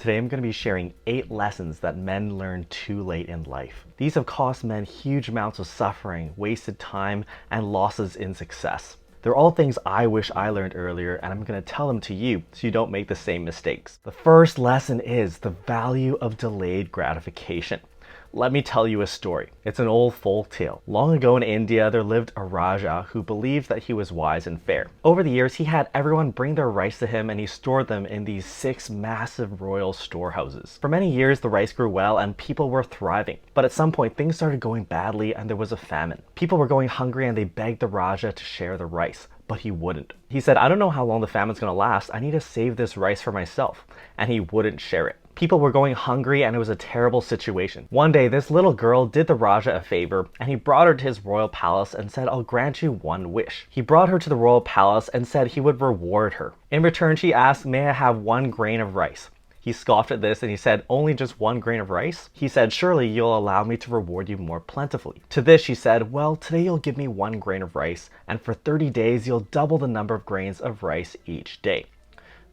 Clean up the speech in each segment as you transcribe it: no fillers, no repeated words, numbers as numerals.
Today I'm going to be sharing 8 lessons that men learn too late in life. These have cost men huge amounts of suffering, wasted time, and losses in success. They're all things I wish I learned earlier, and I'm going to tell them to you so you don't make the same mistakes. The first lesson is the value of delayed gratification. Let me tell you a story. It's an old folk tale. Long ago in India, there lived a Raja who believed that he was wise and fair. Over the years, he had everyone bring their rice to him and he stored them in these 6 massive royal storehouses. For many years, the rice grew well and people were thriving. But at some point, things started going badly and there was a famine. People were going hungry and they begged the Raja to share the rice. But he wouldn't. He said, I don't know how long the famine's gonna last. I need to save this rice for myself. And he wouldn't share it. People were going hungry and it was a terrible situation. One day, this little girl did the Raja a favor and he brought her to his royal palace and said, I'll grant you one wish. He brought her to the royal palace and said he would reward her. In return, she asked, may I have 1 grain of rice? He scoffed at this and he said, only just 1 grain of rice? He said, surely you'll allow me to reward you more plentifully. To this she said, well, today you'll give me 1 grain of rice, and for 30 days you'll double the number of grains of rice each day.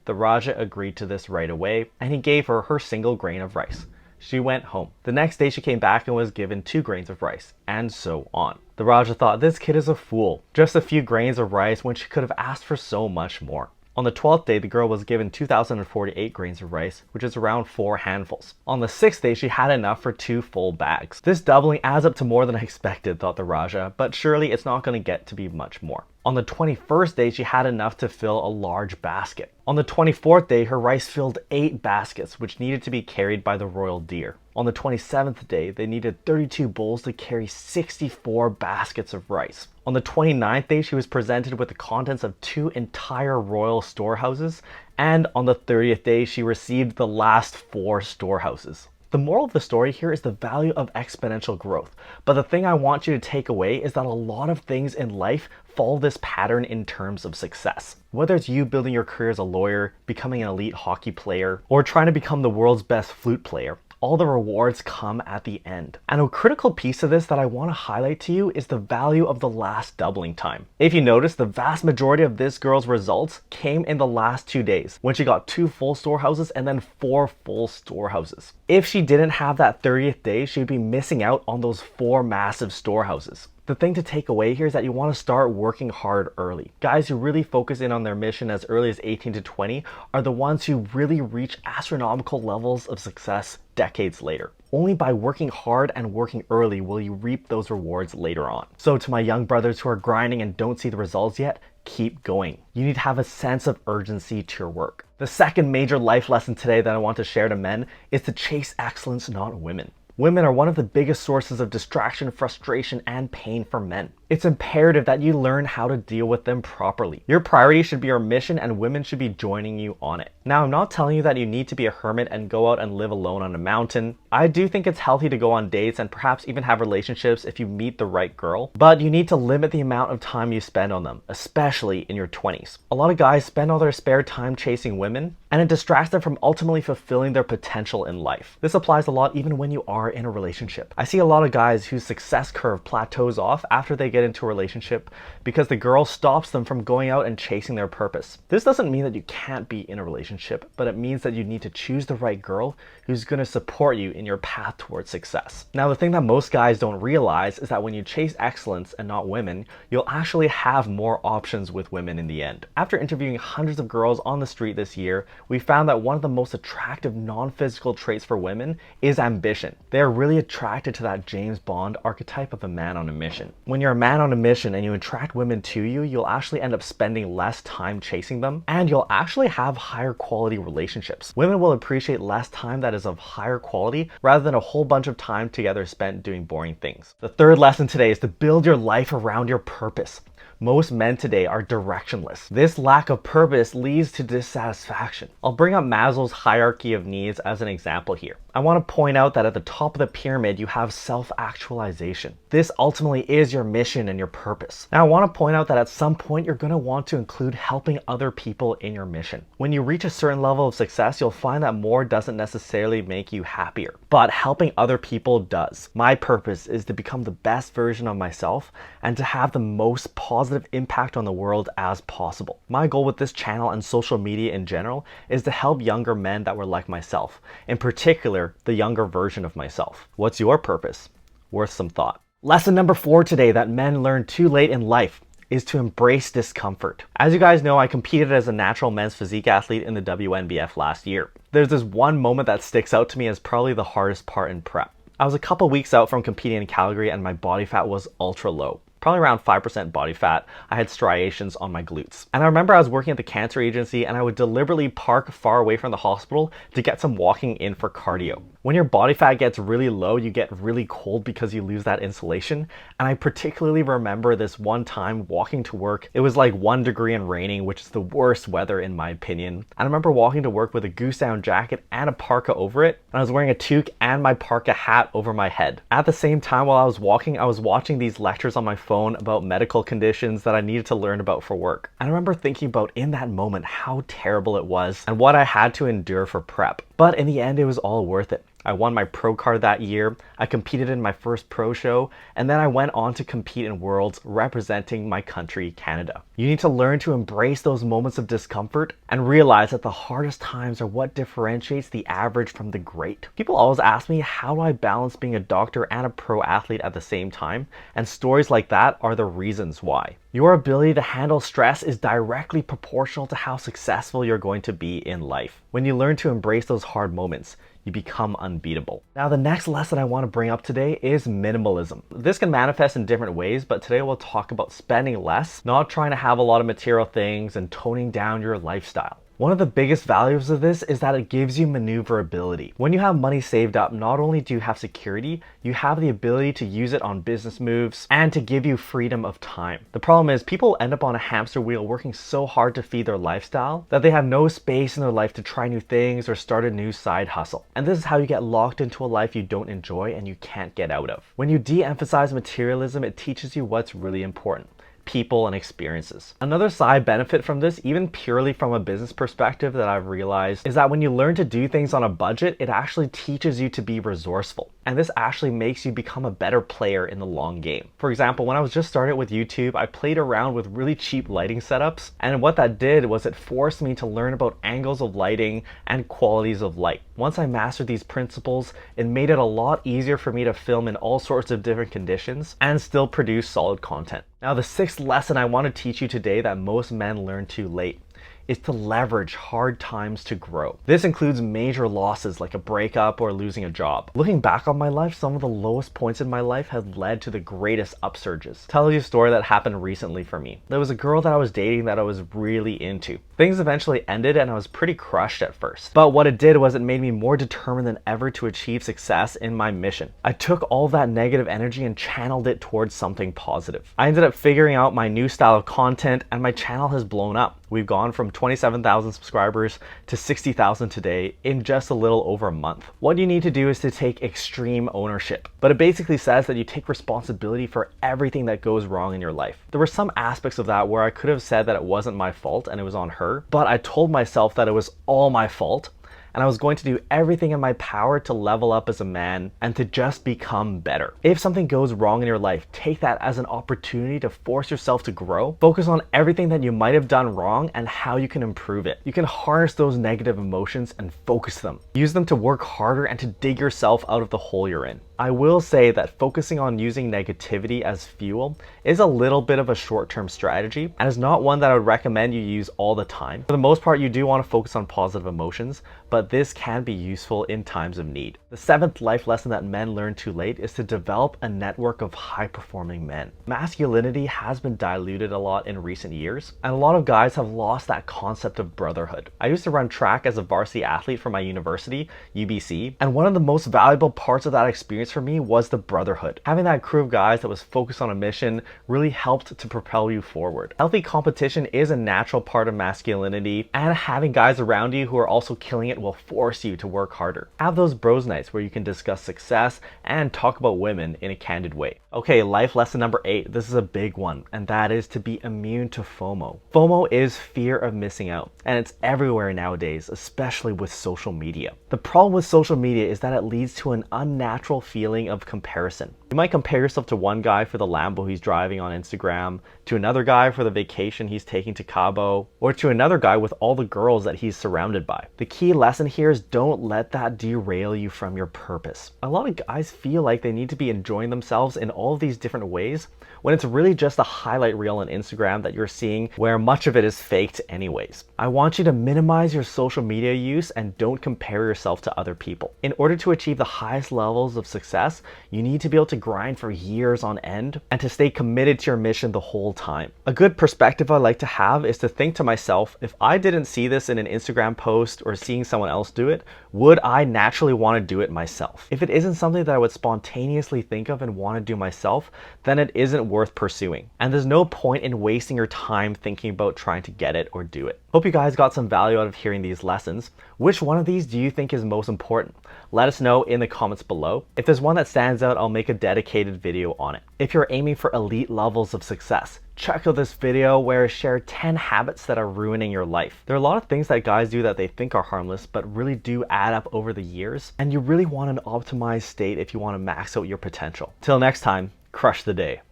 The Raja agreed to this right away, and he gave her her single grain of rice. She went home. The next day she came back and was given 2 grains of rice, and so on. The Raja thought, this kid is a fool. Just a few grains of rice when she could have asked for so much more. On the 12th day, the girl was given 2,048 grains of rice, which is around 4 handfuls. On the 6th day, she had enough for 2 full bags. This doubling adds up to more than I expected, thought the Raja, but surely it's not going to get to be much more. On the 21st day, she had enough to fill a large basket. On the 24th day, her rice filled 8 baskets, which needed to be carried by the royal deer. On the 27th day, they needed 32 bulls to carry 64 baskets of rice. On the 29th day, she was presented with the contents of 2 entire royal storehouses, and on the 30th day, she received the last 4 storehouses. The moral of the story here is the value of exponential growth. But the thing I want you to take away is that a lot of things in life follow this pattern in terms of success. Whether it's you building your career as a lawyer, becoming an elite hockey player, or trying to become the world's best flute player, all the rewards come at the end. And a critical piece of this that I want to highlight to you is the value of the last doubling time. If you notice, the vast majority of this girl's results came in the last 2 days, when she got 2 full storehouses and then 4 full storehouses. If she didn't have that 30th day, she'd be missing out on those 4 massive storehouses. The thing to take away here is that you want to start working hard early. Guys who really focus in on their mission as early as 18 to 20 are the ones who really reach astronomical levels of success decades later. Only by working hard and working early will you reap those rewards later on. So to my young brothers who are grinding and don't see the results yet, keep going. You need to have a sense of urgency to your work. The second major life lesson today that I want to share to men is to chase excellence, not women. Women are one of the biggest sources of distraction, frustration, and pain for men. It's imperative that you learn how to deal with them properly. Your priority should be your mission and women should be joining you on it. Now, I'm not telling you that you need to be a hermit and go out and live alone on a mountain. I do think it's healthy to go on dates and perhaps even have relationships if you meet the right girl, but you need to limit the amount of time you spend on them, especially in your 20s. A lot of guys spend all their spare time chasing women, and it distracts them from ultimately fulfilling their potential in life. This applies a lot even when you are in a relationship. I see a lot of guys whose success curve plateaus off after they get into a relationship because the girl stops them from going out and chasing their purpose. This doesn't mean that you can't be in a relationship, but it means that you need to choose the right girl who's going to support you in your path towards success. Now, the thing that most guys don't realize is that when you chase excellence and not women, you'll actually have more options with women in the end. After interviewing hundreds of girls on the street this year, we found that one of the most attractive non-physical traits for women is ambition. They are really attracted to that James Bond archetype of a man on a mission. When you're a man on a mission and you attract women to you, you'll actually end up spending less time chasing them, and you'll actually have higher quality relationships. Women will appreciate less time that is of higher quality rather than a whole bunch of time together spent doing boring things. The third lesson today is to build your life around your purpose. Most men today are directionless. This lack of purpose leads to dissatisfaction. I'll bring up Maslow's hierarchy of needs as an example here. I want to point out that at the top of the pyramid, you have self-actualization. This ultimately is your mission and your purpose. Now, I want to point out that at some point, you're going to want to include helping other people in your mission. When you reach a certain level of success, you'll find that more doesn't necessarily make you happier, but helping other people does. My purpose is to become the best version of myself and to have the most positive impact on the world as possible. My goal with this channel and social media in general is to help younger men that were like myself, in particular, the younger version of myself. What's your purpose? Worth some thought. Lesson number 4 today that men learn too late in life is to embrace discomfort. As you guys know, I competed as a natural men's physique athlete in the WNBF last year. There's this one moment that sticks out to me as probably the hardest part in prep. I was a couple weeks out from competing in Calgary and my body fat was ultra low. Probably around 5% body fat. I had striations on my glutes. And I remember I was working at the cancer agency and I would deliberately park far away from the hospital to get some walking in for cardio. When your body fat gets really low, you get really cold because you lose that insulation. And I particularly remember this one time walking to work. It was like 1 degree and raining, which is the worst weather in my opinion. And I remember walking to work with a goose down jacket and a parka over it. And I was wearing a toque and my parka hat over my head. At the same time while I was walking, I was watching these lectures on my phone about medical conditions that I needed to learn about for work. And I remember thinking about in that moment how terrible it was and what I had to endure for prep. But in the end, it was all worth it. I won my pro card that year, I competed in my first pro show, and then I went on to compete in Worlds representing my country, Canada. You need to learn to embrace those moments of discomfort and realize that the hardest times are what differentiates the average from the great. People always ask me, how do I balance being a doctor and a pro athlete at the same time? And stories like that are the reasons why. Your ability to handle stress is directly proportional to how successful you're going to be in life. When you learn to embrace those hard moments, you become unbeatable. Now, the next lesson I want to bring up today is minimalism. This can manifest in different ways, but today we'll talk about spending less, not trying to have a lot of material things, and toning down your lifestyle. One of the biggest values of this is that it gives you maneuverability. When you have money saved up, not only do you have security, you have the ability to use it on business moves and to give you freedom of time. The problem is people end up on a hamster wheel working so hard to feed their lifestyle that they have no space in their life to try new things or start a new side hustle. And this is how you get locked into a life you don't enjoy and you can't get out of. When you de-emphasize materialism, it teaches you what's really important: people and experiences. Another side benefit from this, even purely from a business perspective that I've realized, is that when you learn to do things on a budget, it actually teaches you to be resourceful. And this actually makes you become a better player in the long game. For example, when I was just started with YouTube, I played around with really cheap lighting setups. And what that did was it forced me to learn about angles of lighting and qualities of light. Once I mastered these principles, it made it a lot easier for me to film in all sorts of different conditions and still produce solid content. Now, the 6th lesson I want to teach you today that most men learn too late is to leverage hard times to grow. This includes major losses like a breakup or losing a job. Looking back on my life, some of the lowest points in my life have led to the greatest upsurges. Tell you a story that happened recently for me. There was a girl that I was dating that I was really into. Things eventually ended and I was pretty crushed at first. But what it did was it made me more determined than ever to achieve success in my mission. I took all that negative energy and channeled it towards something positive. I ended up figuring out my new style of content and my channel has blown up. We've gone from 27,000 subscribers to 60,000 today in just a little over a month. What you need to do is to take extreme ownership. But it basically says that you take responsibility for everything that goes wrong in your life. There were some aspects of that where I could have said that it wasn't my fault and it was on her, but I told myself that it was all my fault. And I was going to do everything in my power to level up as a man and to just become better. If something goes wrong in your life, take that as an opportunity to force yourself to grow. Focus on everything that you might have done wrong and how you can improve it. You can harness those negative emotions and focus them. Use them to work harder and to dig yourself out of the hole you're in. I will say that focusing on using negativity as fuel is a little bit of a short-term strategy and is not one that I would recommend you use all the time. For the most part, you do want to focus on positive emotions, but this can be useful in times of need. The 7th life lesson that men learn too late is to develop a network of high-performing men. Masculinity has been diluted a lot in recent years, and a lot of guys have lost that concept of brotherhood. I used to run track as a varsity athlete for my university, UBC, and one of the most valuable parts of that experience experience for me was the brotherhood. Having that crew of guys that was focused on a mission really helped to propel you forward. Healthy competition is a natural part of masculinity, and having guys around you who are also killing it will force you to work harder. Have those bros nights where you can discuss success and talk about women in a candid way. Okay, life lesson number 8. This is a big one, and that is to be immune to FOMO. FOMO is fear of missing out, and it's everywhere nowadays, especially with social media. The problem with social media is that it leads to an unnatural feeling of comparison. You might compare yourself to one guy for the Lambo he's driving on Instagram, to another guy for the vacation he's taking to Cabo, or to another guy with all the girls that he's surrounded by. The key lesson here is don't let that derail you from your purpose. A lot of guys feel like they need to be enjoying themselves in all of these different ways, when it's really just a highlight reel on Instagram that you're seeing where much of it is faked anyways. I want you to minimize your social media use and don't compare yourself to other people. In order to achieve the highest levels of success, you need to be able to grind for years on end and to stay committed to your mission the whole time. A good perspective I like to have is to think to myself, if I didn't see this in an Instagram post or seeing someone else do it, would I naturally want to do it myself? If it isn't something that I would spontaneously think of and want to do myself, then it isn't worth pursuing. And there's no point in wasting your time thinking about trying to get it or do it. Hope you guys got some value out of hearing these lessons. Which one of these do you think is most important? Let us know in the comments below. If there's one that stands out, I'll make a dedicated video on it. If you're aiming for elite levels of success, check out this video where I share 10 habits that are ruining your life. There are a lot of things that guys do that they think are harmless, but really do add up over the years. And you really want an optimized state if you want to max out your potential. Till next time, crush the day.